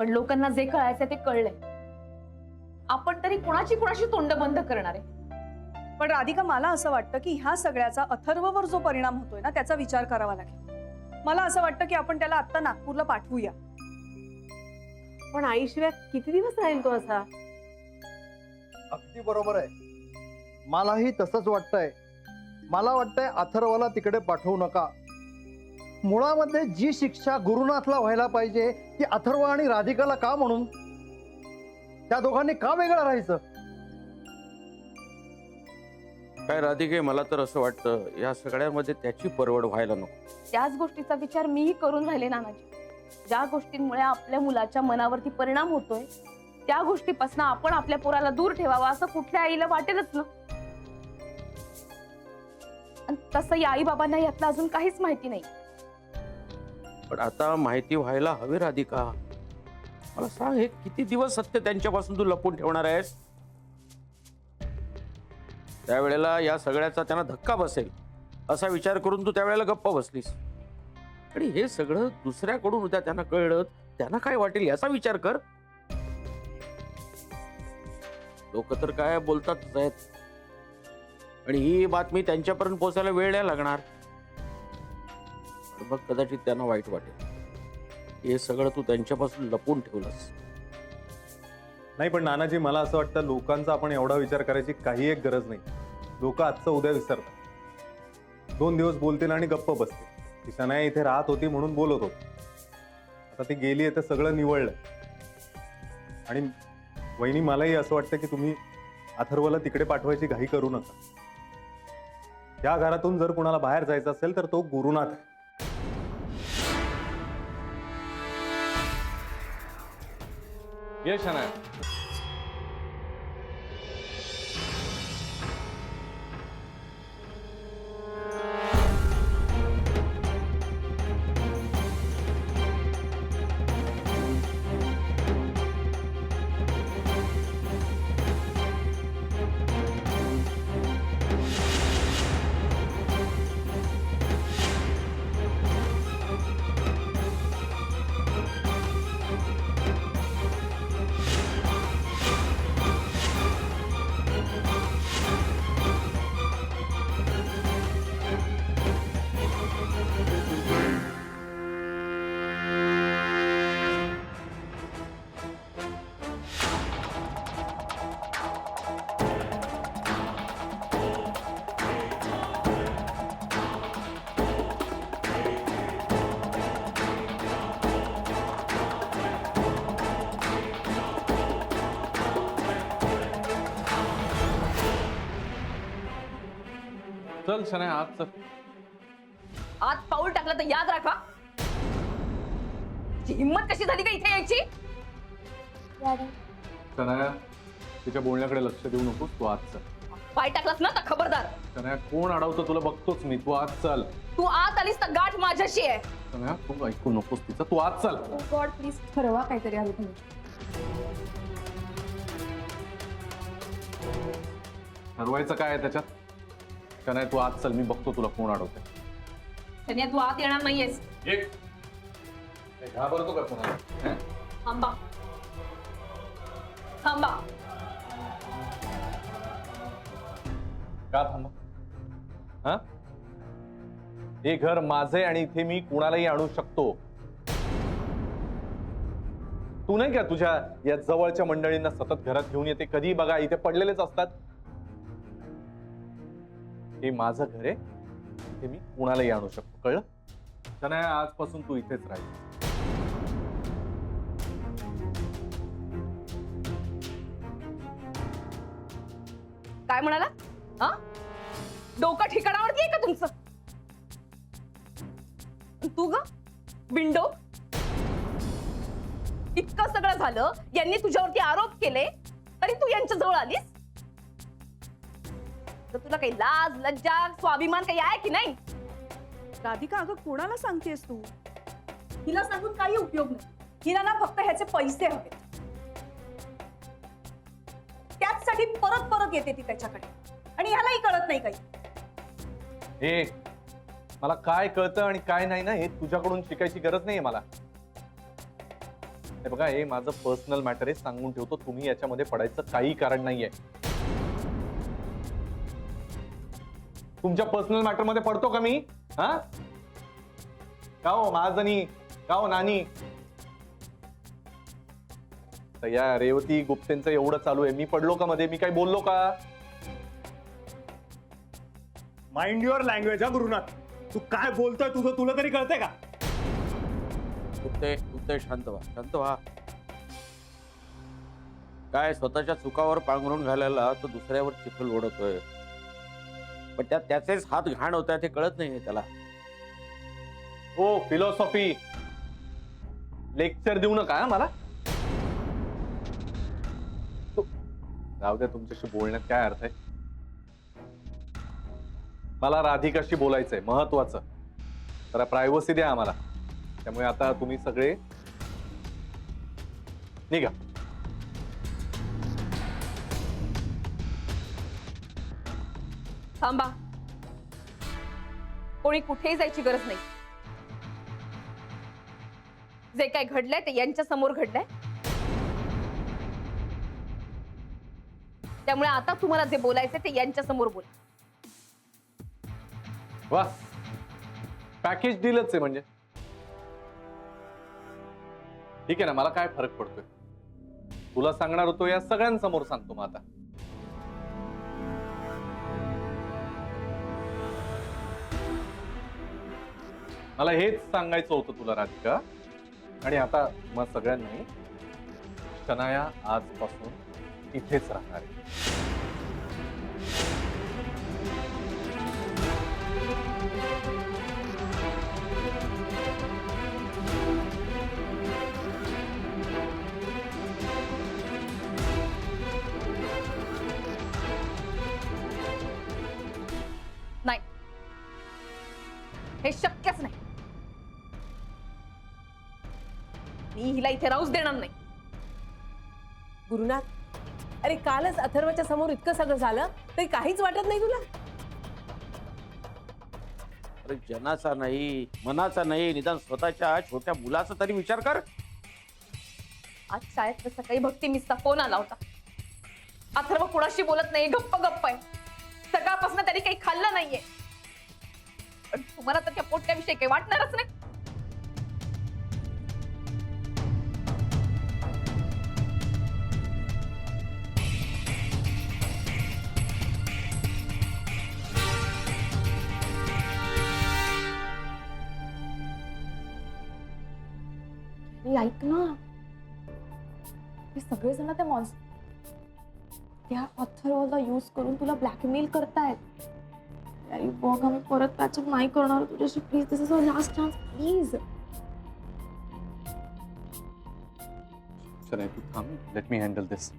पण लोकांना जे कळायचं ते कळलंय. आपण तरी कोणाची तोंड बंद करणार आहे? पण राधिका, मला असं वाटतं की ह्या सगळ्याचा अथर्ववर जो परिणाम होतोय ना, त्याचा विचार करावा लागेल. मला असं वाटतं की आपण त्याला आता नागपूरला पाठवूया. पण आईशिवाय किती दिवस राहील तो असा? अगदी बरोबर आहे. मलाही तसंच वाटतंय. मला वाटतंय अथर्वला तिकडे पाठवू नका. मुळामध्ये जी शिक्षा गुरुनाथला व्हायला पाहिजे ती अथर्व आणि राधिकाला का म्हणून? त्या दोघांनी का वेगळं राहायचं? काय राधिके, मला तर असं वाटतं या सगळ्यामध्ये त्याची परवड व्हायला नको. त्याच गोष्टीचा विचार मीही करून राहिले नानाजी. ज्या गोष्टींमुळे आपल्या मुलाच्या मनावरती परिणाम होतोय त्या गोष्टीपासून आपण आपल्या पोराला दूर ठेवावा असं कुठल्या आईला वाटेलच ना. तसं या आई बाबांना यातलं अजून काहीच माहिती नाही. पण आता माहिती व्हायला हवी राधिका. मला सांग, हे किती दिवस सत्य त्यांच्यापासून तू लपवून ठेवणार आहेस? त्यावेळेला या सगळ्याचा त्यांना धक्का बसेल असा विचार करून तू त्यावेळेला गप्प बसलीस. आणि हे सगळं दुसऱ्याकडून उद्या त्यांना कळलं, त्यांना काय वाटेल याचा विचार कर. लोक तर काय बोलतातच आहेत. आणि ही बातमी त्यांच्यापर्यंत पोहोचायला वेळ नाही लागणार. मग कदाचित त्यांना वाईट वाटेल. हे सगळं तू त्यांच्यापासून लपवून ठेवलंस. नाही, पण नानाजी, मला असं वाटतं लोकांचा आपण एवढा विचार करायची काही एक गरज नाही. लोक आजचं उद्या विसरतात. 2 दिवस बोलतील आणि गप्प बसतील. ती शनाया इथे राहत होती म्हणून बोलत होती. आता ती गेली आहे तर सगळं निवळलंय. आणि वहिनी, मलाही असं वाटतं की तुम्ही अथर्वला तिकडे पाठवायची घाई करू नका. या घरातून जर कुणाला बाहेर जायचं असेल तर तो गुरुनाथ आहे. ये शनाया. चल शनाया, आज चल. आत पाऊल टाकलं तर याद राखा. जी हिम्मत कशी झाली का इथे यायची? शनाया, तिच्या बोलण्याकडे लक्ष देऊ नकोस. तू आज चल. पाय टाकलास ना तर खबरदार. शनाया, कोण अडवतं तुला बघतोच मी. तू आज चल. तू आत आलीस तर गाठ माझ्याशी आहे. शनाया, तू ऐकू नकोस तिचं. तू आज चल. गॉड प्लीज ठरवा काहीतरी. हवी तुम्ही ठरवायचं काय आहे त्याच्यात? शनाया, तू आज चल. मी बघतो तुला कोण अडवतंय. तनिया, तू आत येणार नाहीयेस. घाबरतो का कोणाला? थांबा थांबा. का थांबा? हा, हे घर माझे आणि इथे मी कुणालाही आणू शकतो. तू नाही का तुझ्या या जवळच्या मंडळींना सतत घरात घेऊन येते? कधी बघा इथे पडलेलेच असतात. हे माझं घर आहे. इथे मी कुणालाही आणू शकतो. कळलं? शनाया, आजपासून तू इथेच राहील. काय म्हणाला? हा, डोकं ठिकाणावरती आहे का तुमचं? तू ग विंडो, इतकं सगळं झालं, यांनी तुझ्यावरती आरोप केले तरी तू यांच्या जवळ आलीस? तर तुला काही लाज लज्जा स्वाभिमान काही आहे की नाही? राधिका, अगं कोणाला सांगतेस तू? हिला सांगून काही उपयोग नाही. हिला ना फक्त ह्याचे पैसे हवे. त्याचसाठी परत परत येते ती त्याच्याकडे. आणि ह्यालाही कळत नाही काही. हे मला काय कळतं आणि काय नाही ना, हे तुझ्याकडून शिकायची गरज नाहीये मला. हे बघा, हे माझं पर्सनल मॅटर आहे, सांगून ठेवतो. तुम्ही याच्यामध्ये पडायचं काही कारण नाहीये. तुमच्या पर्सनल मॅटर मध्ये पडतो का मी? हा, का हो महाजनी, का हो नानी? तर या रेवती गुप्तेंचं एवढं चालू आहे, मी पडलो का मध्ये? मी काही बोललो का? माइंड युअर लँग्वेज हा गुरुनाथ. तू काय बोलतोय तुझं तुला तरी कळतंय का? गुप्ते शांत व्हा, शांत व्हा. काय स्वतःच्या चुकावर पांघरून घालायला तो दुसऱ्यावर चिखल ओढतोय, पण त्यात त्याचेच हात घाण होत आहेत हे कळत नाही त्याला. ओ फिलॉसॉफी लेक्चर देऊ नका हा मला. जाऊ द्या, तुमच्याशी बोलण्यात काय अर्थ आहे? मला राधिकाशी बोलायचंय, महत्वाचं. जरा प्रायव्हसी द्या आम्हाला. त्यामुळे आता तुम्ही सगळे निघा. थांबा, कोणी कुठेही जायची गरज नाही. जे काय घडलंय ते यांच्या समोर घडलंय. त्यामुळे आता तुम्हाला जे बोलायचं ते यांच्या समोर बोला. वा, पॅकेज डीलच आहे म्हणजे. ठीक आहे ना, मला काय फरक पडतोय? तुला सांगणार होतो, या सगळ्यांसमोर सांगतो. मग आता मला हेच सांगायचं होतं तुला राधिका. आणि आता मग सगळ्यांनी, शनाया आजपासून इथेच राहणार आहे. नाही, हे शक्यच नाही. मी हिला इथे राहूच देणार नाही. गुरुनाथ, अरे कालच अथर्वच्या समोर इतकं सगळं झालं तरी काहीच वाटत नाही तुला? अरे जनाचा नाही, मनाचा नाही, निदान स्वतःच्या छोट्या मुलाचा तरी विचार कर. आज शाळेत सकाळी भक्ती मिसचा फोन आला होता. अथर्व कुणाशी बोलत नाही, गप्प गप्प आहे. सकाळपासून त्यांनी काही खाल्लं नाहीये. पण तुम्हाला तर त्या पोट्याविषयी काही वाटणारच नाही. ऐक ना, हे सगळेजण त्या अथर्वला यूज करून तुला ब्लॅकमेल करतायत. अरे बघ, आम्ही परत पॅचअप नाही करणार तुझ्याशी. Please, this is a last chance, please. चला, तू थांब. लेट मी हँडल दिस.